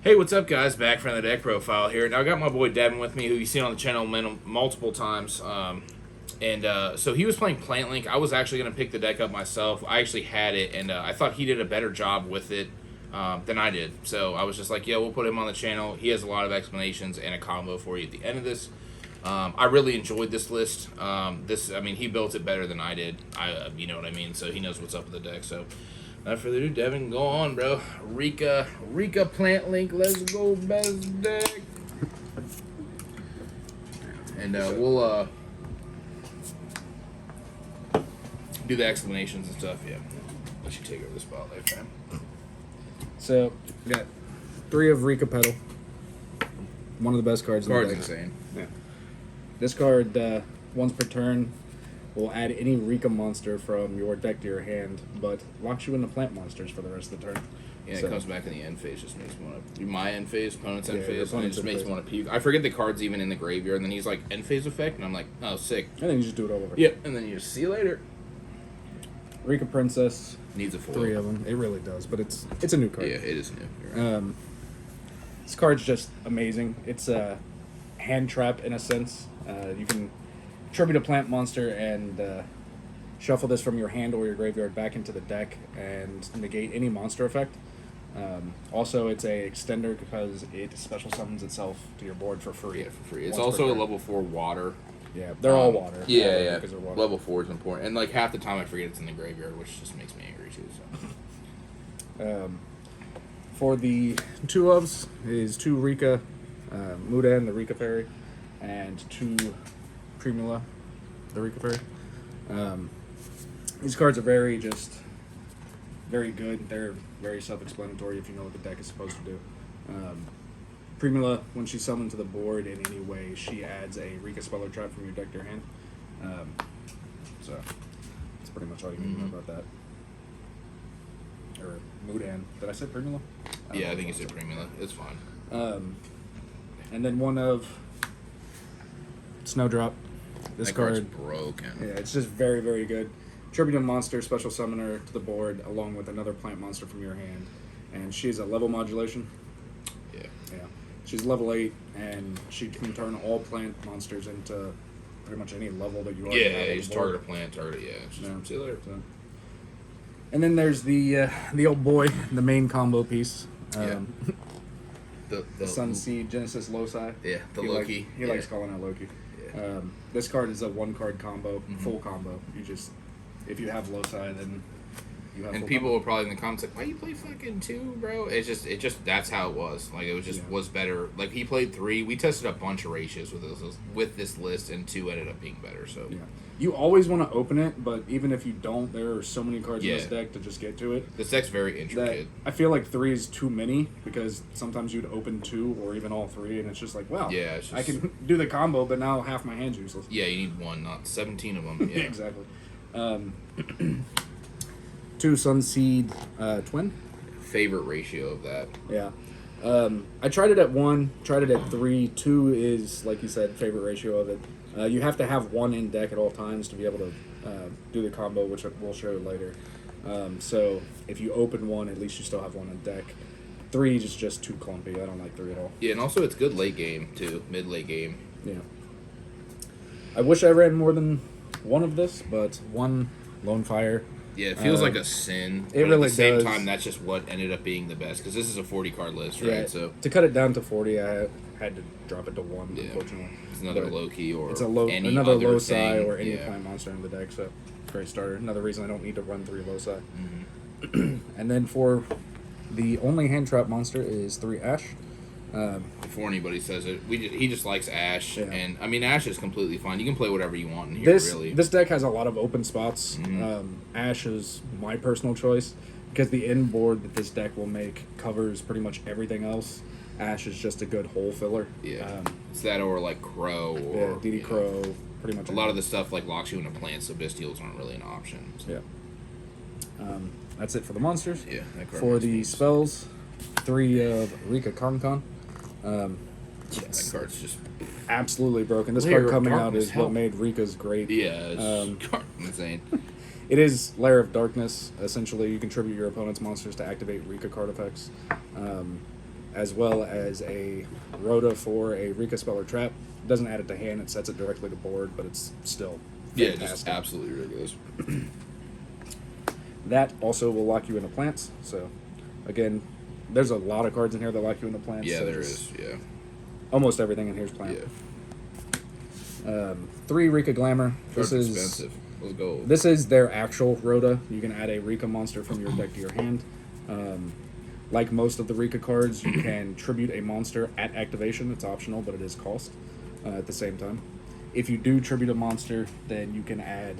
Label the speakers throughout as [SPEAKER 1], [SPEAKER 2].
[SPEAKER 1] Hey, what's up, guys? Back from the deck profile here. Now, I got my boy Devin with me, who you've seen on the channel multiple times. So he was playing Plant Link. I was actually going to pick the deck up myself. I actually had it, and I thought he did a better job with it than I did. So I was just like, yeah, we'll put him on the channel. He has a lot of explanations and a combo for you at the end of this. I really enjoyed this list. He built it better than I did. You know what I mean? So he knows what's up with the deck. So without further ado, Devin, go on, bro. Rikka Plant Link, let's go, best deck. And we'll do the explanations and stuff. Yeah, let you take over the spotlight, fam.
[SPEAKER 2] So we got 3 of Rikka Petal. One of the best cards in the deck.
[SPEAKER 1] Card's insane.
[SPEAKER 2] Yeah. This card, once per turn, will add any Rikka monster from your deck to your hand, but locks you into plant monsters for the rest of the turn.
[SPEAKER 1] Yeah,
[SPEAKER 2] So-
[SPEAKER 1] it comes back in the end phase, just makes me want to... My end phase, opponent's end
[SPEAKER 2] Yeah,
[SPEAKER 1] phase, and it
[SPEAKER 2] opponent's
[SPEAKER 1] just
[SPEAKER 2] end
[SPEAKER 1] makes me
[SPEAKER 2] phase.
[SPEAKER 1] want to puke. I forget the card's even in the graveyard, and then he's like, end phase effect, and I'm like, oh, sick.
[SPEAKER 2] And then you just do it all over.
[SPEAKER 1] Yep, and then you just see you later.
[SPEAKER 2] Rikka Princess,
[SPEAKER 1] Needs a foil.
[SPEAKER 2] 3 of them. It really does, but it's a new card.
[SPEAKER 1] Yeah, it is new. You're right.
[SPEAKER 2] This card's just amazing. It's a hand trap in a sense. You can tribute a plant monster and shuffle this from your hand or your graveyard back into the deck and negate any monster effect. Also, it's a extender because it special summons itself to your board for free.
[SPEAKER 1] Yeah, for free. It's
[SPEAKER 2] once per
[SPEAKER 1] also a
[SPEAKER 2] turn.
[SPEAKER 1] level 4 water.
[SPEAKER 2] Yeah, they're all water.
[SPEAKER 1] Yeah.
[SPEAKER 2] Because they're water.
[SPEAKER 1] Level 4 is important. And like half the time I forget it's in the graveyard, which just makes me angry too. So.
[SPEAKER 2] For the 2 ofs is 2 Rikka, Mudan, the Rikka Fairy, and 2 Primula, the Rikka Fairy. These cards are very good. They're very self-explanatory if you know what the deck is supposed to do. Primula, when she's summoned to the board in any way, she adds a Rikka Speller Trap from your deck to your hand. So that's pretty much all you need to know about that. Or Mudan. Did I say Primula?
[SPEAKER 1] Yeah, I think you said Primula. It's fine.
[SPEAKER 2] And then 1 of Snowdrop. This
[SPEAKER 1] That card's
[SPEAKER 2] card,
[SPEAKER 1] broken.
[SPEAKER 2] yeah, it's just very, very good. Tribute a monster, special summoner to the board, along with another plant monster from your hand. And she's a level modulation.
[SPEAKER 1] Yeah.
[SPEAKER 2] Yeah. She's level 8, and she can turn all plant monsters into pretty much any level that you already have.
[SPEAKER 1] Yeah,
[SPEAKER 2] on
[SPEAKER 1] you
[SPEAKER 2] the
[SPEAKER 1] just
[SPEAKER 2] board.
[SPEAKER 1] target a plant, it's just,
[SPEAKER 2] Yeah.
[SPEAKER 1] see you later.
[SPEAKER 2] So. And then there's the old boy, the main combo piece.
[SPEAKER 1] Yeah.
[SPEAKER 2] The Sun Seed Genesis Loci.
[SPEAKER 1] Yeah, the
[SPEAKER 2] He
[SPEAKER 1] Loki.
[SPEAKER 2] He likes calling out Loki.
[SPEAKER 1] Yeah.
[SPEAKER 2] This card is a 1-card combo, full combo. You just, if you have Loci, then you have.
[SPEAKER 1] And
[SPEAKER 2] full
[SPEAKER 1] people
[SPEAKER 2] combo.
[SPEAKER 1] were probably in the comments like, "Why you play fucking 2, bro?" It just that's how it was. Like it was just was better. Like he played 3. We tested a bunch of ratios with this list, and 2 ended up being better. So
[SPEAKER 2] Yeah. You always want to open it, but even if you don't, there are so many cards in this
[SPEAKER 1] Yeah.
[SPEAKER 2] deck to just get to it.
[SPEAKER 1] this deck's very
[SPEAKER 2] That
[SPEAKER 1] intricate.
[SPEAKER 2] I feel like 3 is too many because sometimes you'd open 2 or even all 3, and it's just like, wow,
[SPEAKER 1] Yeah, it's
[SPEAKER 2] I
[SPEAKER 1] just-
[SPEAKER 2] can do the combo, but now half my hand's useless.
[SPEAKER 1] Yeah, you need 1, not 17 of them. Yeah,
[SPEAKER 2] Exactly. 2 Sunseed Twin.
[SPEAKER 1] Favorite ratio of that.
[SPEAKER 2] Yeah. I tried it at 1, tried it at 3. 2 is, like you said, favorite ratio of it. You have to have 1 in deck at all times to be able to do the combo, which we'll show you later. So if you open 1, at least you still have 1 in deck. 3 is just too clumpy. I don't like 3 at all.
[SPEAKER 1] Yeah, and also it's good late game too, mid-late game.
[SPEAKER 2] Yeah. I wish I ran more than 1 of this, but 1 Lone Fire.
[SPEAKER 1] Yeah, it feels like a sin.
[SPEAKER 2] it
[SPEAKER 1] But
[SPEAKER 2] really
[SPEAKER 1] at the same
[SPEAKER 2] does.
[SPEAKER 1] time, that's just what ended up being the best because this is a 40-card list, right?
[SPEAKER 2] Yeah,
[SPEAKER 1] So
[SPEAKER 2] to cut it down to 40, I had to drop it to 1,
[SPEAKER 1] Yeah.
[SPEAKER 2] unfortunately.
[SPEAKER 1] it's another
[SPEAKER 2] But
[SPEAKER 1] Loki or
[SPEAKER 2] It's
[SPEAKER 1] any
[SPEAKER 2] another
[SPEAKER 1] other
[SPEAKER 2] Loci
[SPEAKER 1] thing.
[SPEAKER 2] or any
[SPEAKER 1] Yeah.
[SPEAKER 2] plant monster in the deck, so great starter. Another reason I don't need to run 3 Loci.
[SPEAKER 1] Mm-hmm.
[SPEAKER 2] And then for the only hand trap monster is 3 Ash.
[SPEAKER 1] Before anybody says it, he just likes Ash,
[SPEAKER 2] Yeah.
[SPEAKER 1] and I mean Ash is completely fine. You can play whatever you want in here, really.
[SPEAKER 2] This deck has a lot of open spots.
[SPEAKER 1] Mm-hmm.
[SPEAKER 2] Ash is my personal choice because the end board that this deck will make covers pretty much everything else. Ash is just a good hole filler.
[SPEAKER 1] Yeah, it's that or like Crow or
[SPEAKER 2] Yeah, DD Crow, pretty much
[SPEAKER 1] A lot of the stuff like locks you into plants, so Bystials aren't really an option. So.
[SPEAKER 2] Yeah. That's it for the monsters.
[SPEAKER 1] Yeah, that card
[SPEAKER 2] For
[SPEAKER 1] makes
[SPEAKER 2] the
[SPEAKER 1] me-
[SPEAKER 2] spells, 3 of Rikka Con.
[SPEAKER 1] Yeah, that card's just
[SPEAKER 2] Absolutely broken. This
[SPEAKER 1] Lair
[SPEAKER 2] card
[SPEAKER 1] of
[SPEAKER 2] coming out
[SPEAKER 1] Darkness,
[SPEAKER 2] is
[SPEAKER 1] help.
[SPEAKER 2] what made Rikka's great.
[SPEAKER 1] yeah, it's insane.
[SPEAKER 2] It is Lair of Darkness. Essentially, you contribute your opponent's monsters to activate Rikka card effects. as well as a Rhoda for a Rikka Speller trap. It doesn't add it to hand, it sets it directly to board, but it's still
[SPEAKER 1] Yeah,
[SPEAKER 2] fantastic.
[SPEAKER 1] just absolutely ridiculous.
[SPEAKER 2] That also will lock you into plants. So, again, there's a lot of cards in here that lock you into plants.
[SPEAKER 1] Yeah,
[SPEAKER 2] so
[SPEAKER 1] there is. Yeah.
[SPEAKER 2] Almost everything in here is plant.
[SPEAKER 1] Yeah.
[SPEAKER 2] 3 Rikka Glamour.
[SPEAKER 1] Cards expensive. Let's go.
[SPEAKER 2] This is their actual Rhoda. You can add a Rikka monster from your deck to your hand. Like most of the Rikka cards, you can tribute a monster at activation. It's optional, but it is cost at the same time. If you do tribute a monster, then you can add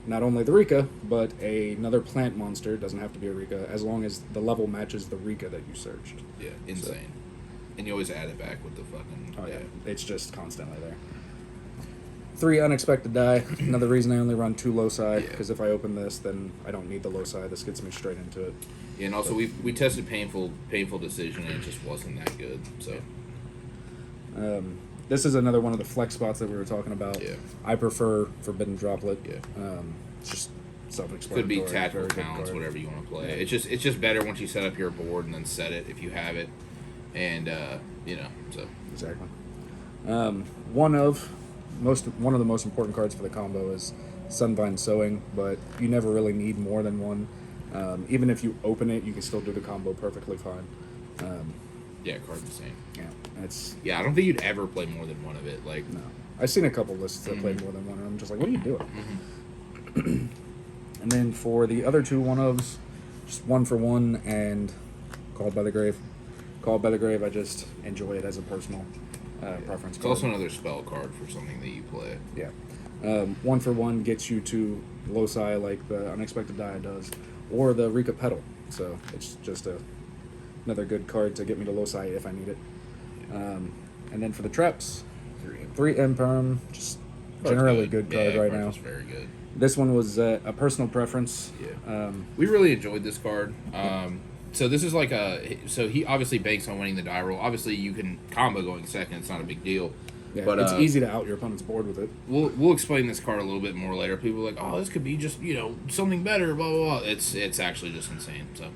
[SPEAKER 2] not only the Rikka, but another plant monster. It doesn't have to be a Rikka, as long as the level matches the Rikka that you searched.
[SPEAKER 1] Yeah, insane. So, and you always add it back with the fucking...
[SPEAKER 2] Oh, yeah. It's just constantly there. 3 Unexpected Die. Another reason I only run 2 loci, because if I open this, then I don't need the loci. This gets me straight into it.
[SPEAKER 1] Yeah, and also we tested painful decision, and it just wasn't that good. So
[SPEAKER 2] this is another one of the flex spots that we were talking about.
[SPEAKER 1] Yeah.
[SPEAKER 2] I prefer Forbidden Droplet.
[SPEAKER 1] Yeah.
[SPEAKER 2] It's just self-explanatory.
[SPEAKER 1] Could be tactical talents, whatever you want to play. Yeah. It's just better once you set up your board and then set it if you have it, and so
[SPEAKER 2] exactly. One of the most important cards for the combo is Sunvine Sowing, but you never really need more than one. Even if you open it, you can still do the combo perfectly fine.
[SPEAKER 1] Yeah, card's insane.
[SPEAKER 2] Yeah,
[SPEAKER 1] I don't think you'd ever play more than one of it. Like,
[SPEAKER 2] no, I've seen a couple lists that play more than one, and I'm just like, what are you doing? And then for the other 2 one-ofs, just 1 for 1 and Called by the Grave. Called by the Grave, I just enjoy it as a personal preference.
[SPEAKER 1] It's also another spell card for something that you play.
[SPEAKER 2] Yeah. 1 for 1 gets you to loci like the Unexpected Die does, or the Rikka Petal. So it's just another good card to get me to loci if I need it. And then for the traps, 3 Imperm, just generally good card right now.
[SPEAKER 1] Very good.
[SPEAKER 2] This one was a personal preference.
[SPEAKER 1] Yeah. We really enjoyed this card. So this is like so he obviously banks on winning the die roll. Obviously you can combo going second. It's not a big deal.
[SPEAKER 2] Yeah,
[SPEAKER 1] but
[SPEAKER 2] it's easy to out your opponent's board with it.
[SPEAKER 1] We'll explain this card a little bit more later. People are like, oh, this could be just something better. Blah blah blah. It's actually just insane. So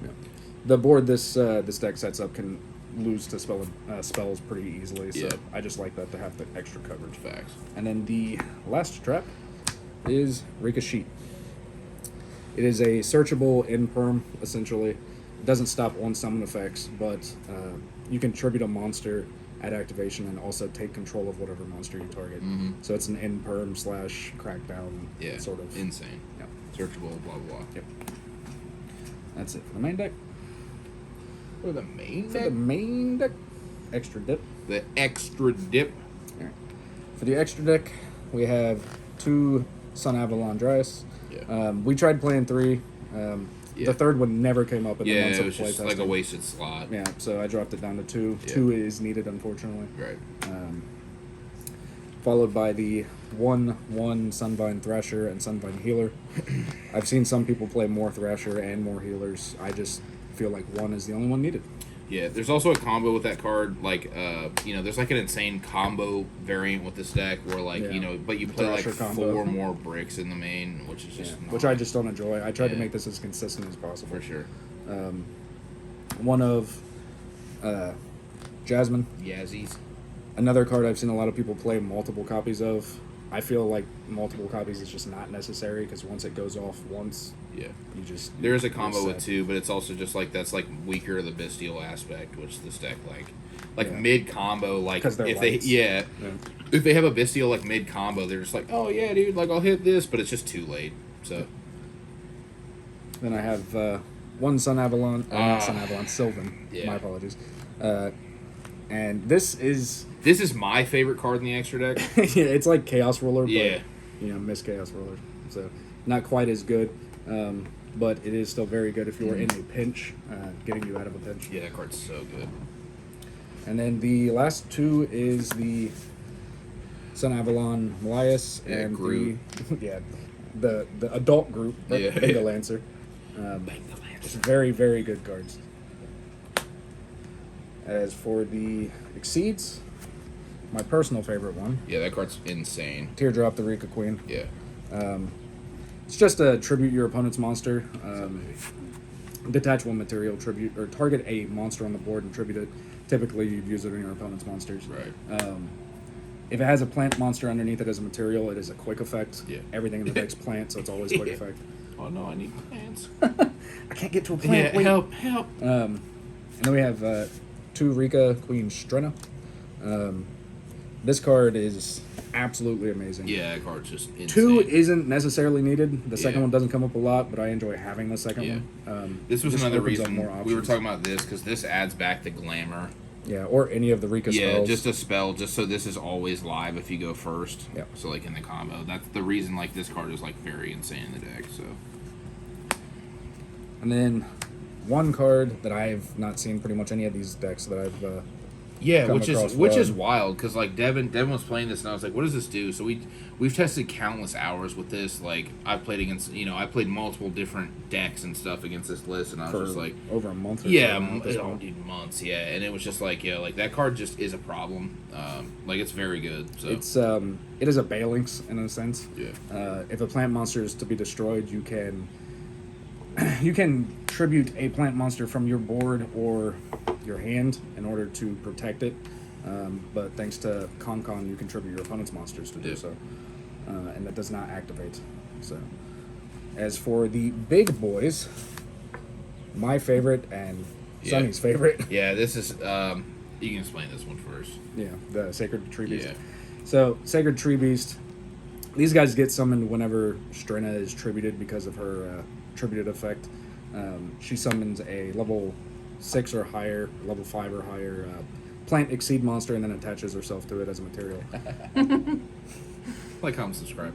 [SPEAKER 2] the board this deck sets up can lose to spells pretty easily. So I just like that to have the extra coverage.
[SPEAKER 1] Facts.
[SPEAKER 2] And then the last trap is Rikka Sheet. It is a searchable Imperm essentially. It doesn't stop on summon effects, but you can tribute a monster at activation and also take control of whatever monster you target. So it's an Imperm / crackdown sort of.
[SPEAKER 1] Insane.
[SPEAKER 2] Yep.
[SPEAKER 1] Searchable, blah, blah.
[SPEAKER 2] Yep. That's it for the main deck.
[SPEAKER 1] For the main
[SPEAKER 2] For
[SPEAKER 1] deck?
[SPEAKER 2] the main deck, extra dip.
[SPEAKER 1] The extra dip.
[SPEAKER 2] All right. For the extra deck, we have 2 Sun Avalon Dryas.
[SPEAKER 1] Yeah.
[SPEAKER 2] We tried playing 3. The third one never came up in the months
[SPEAKER 1] it
[SPEAKER 2] of
[SPEAKER 1] was
[SPEAKER 2] play
[SPEAKER 1] just
[SPEAKER 2] testing.
[SPEAKER 1] like a wasted slot.
[SPEAKER 2] Yeah, so I dropped it down to 2.
[SPEAKER 1] Yeah.
[SPEAKER 2] 2 is needed, unfortunately.
[SPEAKER 1] Right.
[SPEAKER 2] Followed by the 1/1 Sunvine Thrasher and Sunvine Healer. I've seen some people play more Thrasher and more Healers. I just feel like 1 is the only one needed.
[SPEAKER 1] Yeah, there's also a combo with that card. Like, there's like an insane combo variant with this deck where, like, but you play like
[SPEAKER 2] Thrasher combo.
[SPEAKER 1] 4 more bricks in the main, which is just
[SPEAKER 2] which I just don't enjoy. I tried to make this as consistent as possible.
[SPEAKER 1] for sure.
[SPEAKER 2] One of Jasmine.
[SPEAKER 1] Yazzies.
[SPEAKER 2] Another card I've seen a lot of people play multiple copies of. I feel like multiple copies is just not necessary because once it goes off once,
[SPEAKER 1] yeah,
[SPEAKER 2] there
[SPEAKER 1] is a combo with 2, but it's also just like that's like weaker the Bestial aspect, which this deck like mid combo like if
[SPEAKER 2] lights.
[SPEAKER 1] if they have a Bestial like mid combo, they're just like, oh yeah, dude, like I'll hit this, but it's just too late. So
[SPEAKER 2] then I have 1 Sun Avalon, not Sun Avalon, Sylvan.
[SPEAKER 1] Yeah.
[SPEAKER 2] My apologies. And this is
[SPEAKER 1] my favorite card in the extra deck.
[SPEAKER 2] yeah, it's like Chaos Ruler,
[SPEAKER 1] Yeah.
[SPEAKER 2] but Miss Chaos Ruler, so not quite as good, but it is still very good if you're in a pinch, getting you out of a pinch.
[SPEAKER 1] Yeah, that card's so good.
[SPEAKER 2] And then the last 2 is the Sun Avalon Melias and
[SPEAKER 1] Groot.
[SPEAKER 2] the adult group,
[SPEAKER 1] Yeah.
[SPEAKER 2] Benga Lancer. Just very, very good cards. As for the Exceeds, my personal favorite one,
[SPEAKER 1] Yeah, that card's insane.
[SPEAKER 2] Teardrop the Rikka Queen.
[SPEAKER 1] Yeah.
[SPEAKER 2] It's just a tribute your opponent's monster. Detachable material tribute, or target a monster on the board and tribute it. typically you'd use it on your opponent's monsters.
[SPEAKER 1] Right.
[SPEAKER 2] If it has a plant monster underneath it as a material, it is a quick effect.
[SPEAKER 1] Yeah.
[SPEAKER 2] Everything in the deck's plant, so it's always quick effect.
[SPEAKER 1] Oh no, I need plants.
[SPEAKER 2] I can't get to a plant.
[SPEAKER 1] Yeah,
[SPEAKER 2] Wait.
[SPEAKER 1] help.
[SPEAKER 2] And then we have 2 Rikka Queen Strenna. This card is absolutely amazing.
[SPEAKER 1] Yeah, that card's just insane.
[SPEAKER 2] 2 isn't necessarily needed. The second
[SPEAKER 1] Yeah.
[SPEAKER 2] one doesn't come up a lot, but I enjoy having the second one.
[SPEAKER 1] This was
[SPEAKER 2] just
[SPEAKER 1] another
[SPEAKER 2] opens up
[SPEAKER 1] reason
[SPEAKER 2] more
[SPEAKER 1] we were
[SPEAKER 2] options.
[SPEAKER 1] talking about this, because this adds back the glamour.
[SPEAKER 2] Yeah, or any of the Rikka
[SPEAKER 1] Yeah,
[SPEAKER 2] spells.
[SPEAKER 1] just a spell, just so this is always live if you go first.
[SPEAKER 2] Yeah.
[SPEAKER 1] So like in the combo, that's the reason like this card is like very insane in the deck. So
[SPEAKER 2] And then one card that I've not seen pretty much any of these decks that I've
[SPEAKER 1] yeah,
[SPEAKER 2] come
[SPEAKER 1] which
[SPEAKER 2] across
[SPEAKER 1] is
[SPEAKER 2] one.
[SPEAKER 1] wild, because like Devin was playing this and I was like, what does this do? So we've tested countless hours with this. Like I played against, I played multiple different decks and stuff against this list, and I was
[SPEAKER 2] for
[SPEAKER 1] just like,
[SPEAKER 2] over a month or
[SPEAKER 1] yeah,
[SPEAKER 2] so. At this point.
[SPEAKER 1] dude, months, yeah, and it was just like, yeah, like that card just is a problem. Like it's very good. So
[SPEAKER 2] It's it is a Balinx in a sense.
[SPEAKER 1] yeah,
[SPEAKER 2] If a plant monster is to be destroyed, you can tribute a plant monster from your board or your hand in order to protect it. But thanks to Con, you contribute your opponent's monsters to do
[SPEAKER 1] Yeah.
[SPEAKER 2] so, and that does not activate. So, as for the big boys, my favorite and
[SPEAKER 1] Yeah.
[SPEAKER 2] Sonny's favorite,
[SPEAKER 1] yeah. This is you can explain this one first.
[SPEAKER 2] yeah, the Sacred Tree Beast.
[SPEAKER 1] Yeah.
[SPEAKER 2] So, Sacred Tree Beast, these guys get summoned whenever Strenna is tributed because of her tributed effect. She summons a level 6 or higher, level 5 or higher plant exceed monster, and then attaches herself to it as a material.
[SPEAKER 1] Like, comment, subscribe.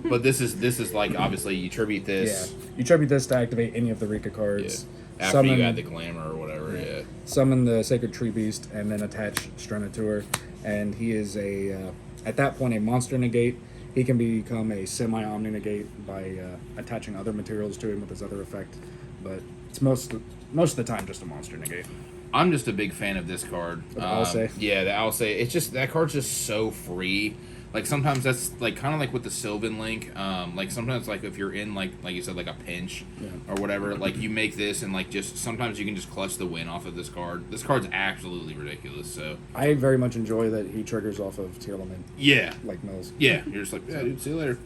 [SPEAKER 1] But this is like, obviously you tribute
[SPEAKER 2] Yeah,
[SPEAKER 1] this.
[SPEAKER 2] you tribute this to activate any of the Rikka
[SPEAKER 1] Yeah.
[SPEAKER 2] cards.
[SPEAKER 1] After you add the glamour or whatever. Yeah.
[SPEAKER 2] Summon the Sacred Tree Beast and then attach Strenna to her, and he is at that point a monster negate. He can become a semi-omni negate by attaching other materials to him with his other effect, but it's most of the time just a monster negate.
[SPEAKER 1] I'm just a big fan of this card.
[SPEAKER 2] The Alsay?
[SPEAKER 1] Yeah, the Alsay. It's just, that card's just so free. Like sometimes that's like kind of like with the Sylvan Link. Like sometimes like if you're in like you said, like a pinch or whatever, like you make this and like just sometimes you can just clutch the win off of this card. This card's absolutely ridiculous. So
[SPEAKER 2] I very much enjoy that he triggers off of tier limit
[SPEAKER 1] yeah,
[SPEAKER 2] like Mills.
[SPEAKER 1] yeah, you're just like, yeah, dude, see you later.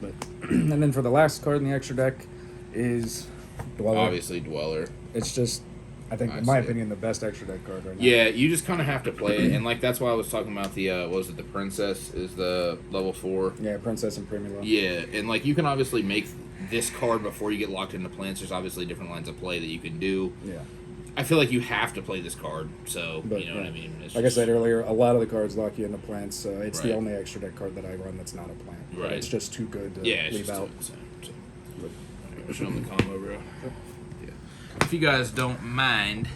[SPEAKER 2] But and then for the last card in the extra deck is Dweller.
[SPEAKER 1] Obviously, Dweller.
[SPEAKER 2] It's just, I think,
[SPEAKER 1] I
[SPEAKER 2] in my
[SPEAKER 1] see.
[SPEAKER 2] opinion, the best extra deck card right now.
[SPEAKER 1] Yeah, you just kind of have to play it, and like that's why I was talking about the what was it, the Princess is the level 4.
[SPEAKER 2] Yeah, Princess and Primula.
[SPEAKER 1] Yeah, and like you can obviously make this card before you get locked into plants. There's obviously different lines of play that you can do.
[SPEAKER 2] Yeah.
[SPEAKER 1] I feel like you have to play this card, so
[SPEAKER 2] But,
[SPEAKER 1] you know what I mean. It's
[SPEAKER 2] Like I
[SPEAKER 1] just-
[SPEAKER 2] said earlier, a lot of the cards lock you into plants. It's the
[SPEAKER 1] Right.
[SPEAKER 2] only extra deck card that I run that's not a plant. But
[SPEAKER 1] Right.
[SPEAKER 2] It's just too good to
[SPEAKER 1] yeah, it's
[SPEAKER 2] leave
[SPEAKER 1] just
[SPEAKER 2] out.
[SPEAKER 1] so.
[SPEAKER 2] But-
[SPEAKER 1] I'll show them the combo, bro. Yeah. If you guys don't mind,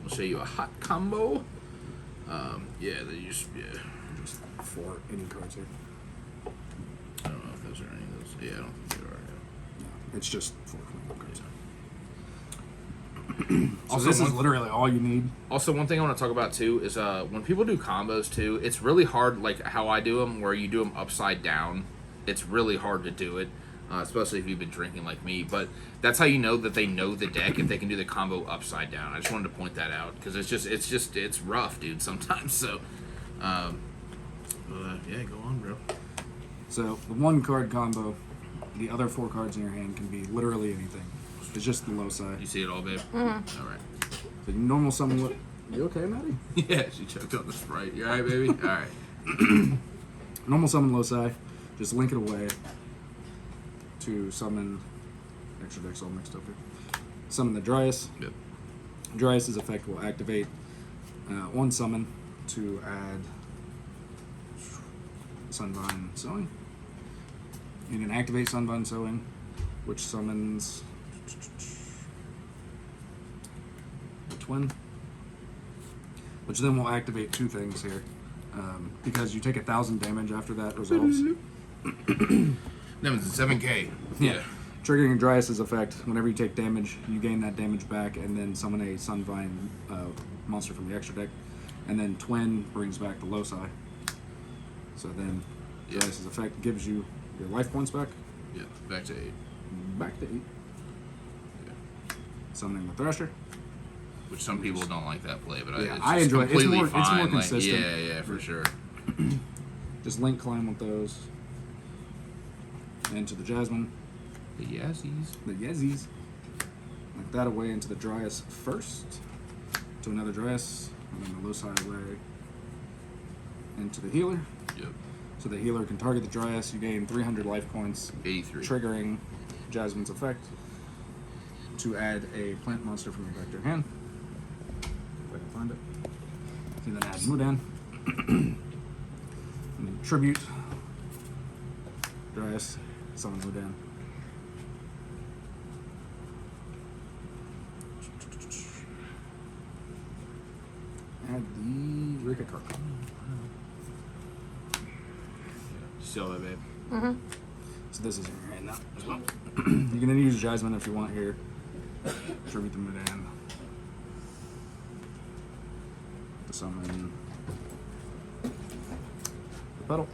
[SPEAKER 1] I'll show you a hot combo. Yeah, they just
[SPEAKER 2] Just 4 any cards here.
[SPEAKER 1] I don't know if those are any of those. Yeah, I don't think they are. Yeah.
[SPEAKER 2] No, it's just 4 cards.
[SPEAKER 1] Also,
[SPEAKER 2] So this is
[SPEAKER 1] one-
[SPEAKER 2] literally all you need.
[SPEAKER 1] Also, one thing I want to talk about too is when people do combos too, it's really hard. Like how I do them, where you do them upside down. It's really hard to do it, especially if you've been drinking like me. But that's how you know that they know the deck if they can do the combo upside down. I just wanted to point that out because it's rough, dude. Sometimes. So, yeah, go on, bro.
[SPEAKER 2] So the 1 card combo, the other 4 cards in your hand can be literally anything. It's just the low
[SPEAKER 1] You
[SPEAKER 2] side.
[SPEAKER 1] see it all, babe.
[SPEAKER 3] Mm-hmm.
[SPEAKER 1] All right.
[SPEAKER 2] The normal summon. You okay, Maddie?
[SPEAKER 1] Yeah, she choked on the Sprite. You all right, baby? All right.
[SPEAKER 2] Normal summon Loci, just link it away to summon. Extra deck's all mixed up here. Summon the Dryas.
[SPEAKER 1] Yep.
[SPEAKER 2] Dryas's effect will activate on summon to add Sunvine Sowing. You can activate Sunvine Sowing, which summons the Twin, which then will activate 2 things here. Because you take 1,000 damage after that resolves.
[SPEAKER 1] No, it's 7K. Yeah.
[SPEAKER 2] Triggering Dryas's effect, whenever you take damage, you gain that damage back, and then summon a Sunvine monster from the extra deck. And then Twin brings back the Loci. So then Dryas's effect gives you your life points back.
[SPEAKER 1] Yeah. Back to 8.
[SPEAKER 2] Back to 8.
[SPEAKER 1] Yeah.
[SPEAKER 2] Summoning the Thresher.
[SPEAKER 1] which some people don't like that play, but
[SPEAKER 2] Yeah,
[SPEAKER 1] it's
[SPEAKER 2] I
[SPEAKER 1] just
[SPEAKER 2] enjoy it. It's
[SPEAKER 1] completely
[SPEAKER 2] more
[SPEAKER 1] fine. Like,
[SPEAKER 2] consistent.
[SPEAKER 1] yeah, for sure.
[SPEAKER 2] Just link climb with those. Into the Jasmine.
[SPEAKER 1] The Yazzies.
[SPEAKER 2] The Yeezys. Like that away into the Dryas first. To another Dryas. And then the Loci away. Into the Healer.
[SPEAKER 1] Yep.
[SPEAKER 2] So the Healer can target the Dryas. You gain 300 life points.
[SPEAKER 1] 83.
[SPEAKER 2] Triggering Jasmine's effect. To add a plant monster from your back to your hand. If I can find it. So then add Mudan. And then tribute. Dryas. Summon Mudan. Add the Rikka card.
[SPEAKER 1] See all that, babe?
[SPEAKER 3] Mm-hmm.
[SPEAKER 2] So this is in your hand now as well. You're gonna use Jasmine if you want here. Tribute the Mudan. To summon the Petal.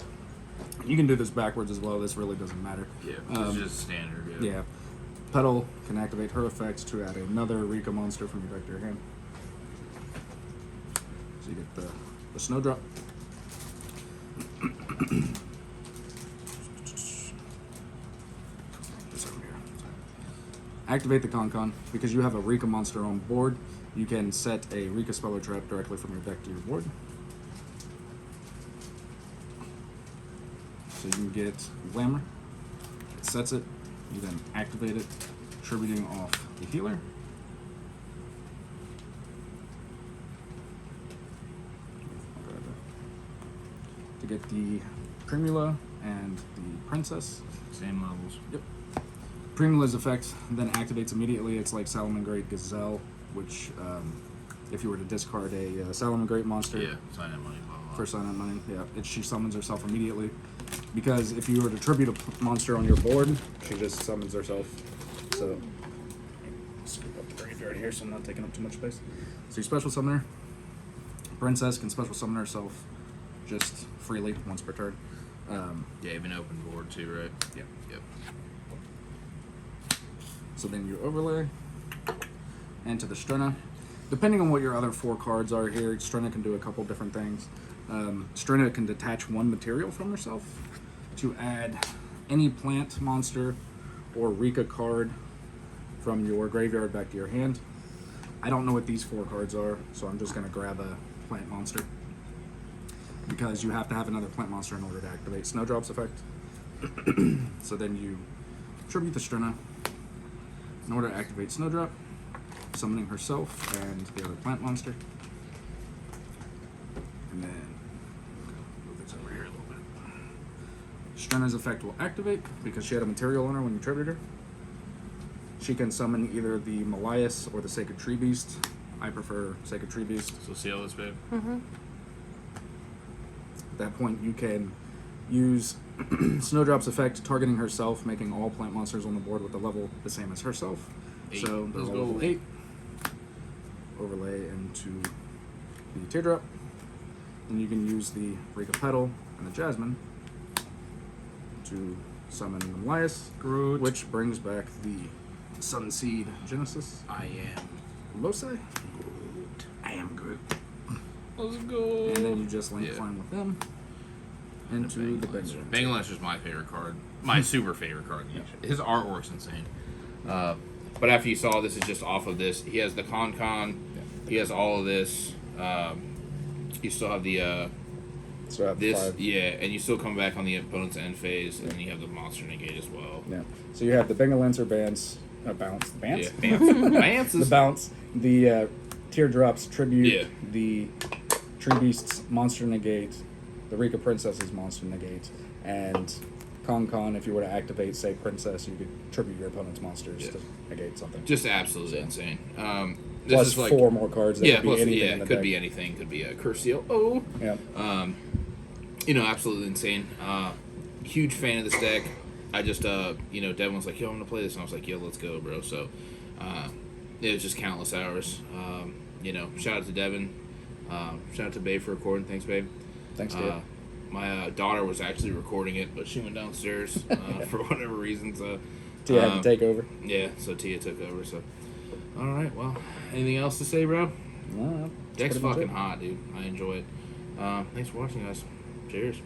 [SPEAKER 2] You can do this backwards as well. This really doesn't matter.
[SPEAKER 1] Yeah, it's just standard.
[SPEAKER 2] Yeah. Petal can activate her effects to add another Rikka monster from your deck to your hand. So you get the Snowdrop. This over here. Activate the Con. Because you have a Rikka monster on board, you can set a Rikka spell or trap directly from your deck to your board. So you can get Glamour. It sets it. You then activate it, tributing off the Healer. To get the Primula and the Princess.
[SPEAKER 1] Same levels.
[SPEAKER 2] Yep. Primula's effect then activates immediately. It's like Salamangreat Gazelle, which if you were to discard a Salamangreat monster.
[SPEAKER 1] Yeah, sign that money. Blah, blah, blah.
[SPEAKER 2] For sign up money, yeah. She summons herself immediately. Because if you were to tribute a monster on your board, she just summons herself. So, scoop up the graveyard here so I'm not taking up too much space. So you special summon her. Princess can special summon herself just freely once per turn.
[SPEAKER 1] Yeah, even open board too, right?
[SPEAKER 2] Yep.
[SPEAKER 1] Yep.
[SPEAKER 2] So then you overlay. And to the Strenna. Depending on what your other 4 cards are here, Strenna can do a couple different things. Strenna can detach 1 material from herself to add any plant monster or Rikka card from your graveyard back to your hand. I don't know what these 4 cards are, so I'm just going to grab a plant monster. Because you have to have another plant monster in order to activate Snowdrop's effect. So then you tribute the Strenna in order to activate Snowdrop, summoning herself and the other plant monster. And then move this over here a little bit. Strenna's effect will activate because she had a material on her when you tribute her. She can summon either the Malias or the Sacred Tree Beast. I prefer Sacred Tree Beast.
[SPEAKER 1] So see all this, babe?
[SPEAKER 3] Mm-hmm.
[SPEAKER 2] At that point, you can use Snowdrop's effect, targeting herself, making all plant monsters on the board with a level the same as herself.
[SPEAKER 1] 8.
[SPEAKER 2] So they're
[SPEAKER 1] Let's
[SPEAKER 2] all
[SPEAKER 1] go.
[SPEAKER 2] level 8. Overlay into the Teardrop. Then you can use the Rikka Petal and the Jasmine to summon the Malias,
[SPEAKER 1] Groot.
[SPEAKER 2] which brings back the Sunseed Genesis.
[SPEAKER 1] I am
[SPEAKER 2] Loci.
[SPEAKER 1] Groot.
[SPEAKER 2] I am Groot.
[SPEAKER 1] Let's go.
[SPEAKER 2] And then you just link
[SPEAKER 1] Yeah.
[SPEAKER 2] climb with them into the Bengal.
[SPEAKER 1] Bangalancer's my favorite card. My super favorite card. His artwork's insane. But after you saw this is just off of this, he has the Con. He has all of this. You still have the
[SPEAKER 2] So I have
[SPEAKER 1] this,
[SPEAKER 2] 5.
[SPEAKER 1] yeah, and you still come back on the opponent's end phase, and then you have the monster negate as well.
[SPEAKER 2] Yeah. So you have the Bengal Lancer bounce, bounce,
[SPEAKER 1] Yeah,
[SPEAKER 2] the
[SPEAKER 1] Bances.
[SPEAKER 2] bounce, the Teardrops tribute,
[SPEAKER 1] Yeah.
[SPEAKER 2] the Tree Beast's monster negate, the Rikka Princess's monster negate, and Con. If you were to activate, say, Princess, you could tribute your opponent's monsters
[SPEAKER 1] Yeah.
[SPEAKER 2] to negate something.
[SPEAKER 1] Just absolutely insane. This
[SPEAKER 2] Plus
[SPEAKER 1] is like
[SPEAKER 2] 4 more cards that
[SPEAKER 1] yeah,
[SPEAKER 2] could be
[SPEAKER 1] plus
[SPEAKER 2] anything
[SPEAKER 1] yeah,
[SPEAKER 2] in the
[SPEAKER 1] could
[SPEAKER 2] deck.
[SPEAKER 1] be anything. Could be a Curseal. Oh,
[SPEAKER 2] Yeah.
[SPEAKER 1] Absolutely insane. Huge fan of this deck. I just, Devin was like, yo, I'm going to play this. And I was like, yo, let's go, bro. So, it was just countless hours. Shout out to Devin. Shout out to Babe for recording. Thanks, Babe.
[SPEAKER 2] Thanks, Dave.
[SPEAKER 1] My daughter was actually recording it, but she went downstairs for whatever reason. So,
[SPEAKER 2] Tia had to take over.
[SPEAKER 1] yeah, so Tia took over. So, All right. Well, anything else to say, bro?
[SPEAKER 2] No,
[SPEAKER 1] Deck's fucking hot, dude. I enjoy it. Thanks for watching, guys. Cheers.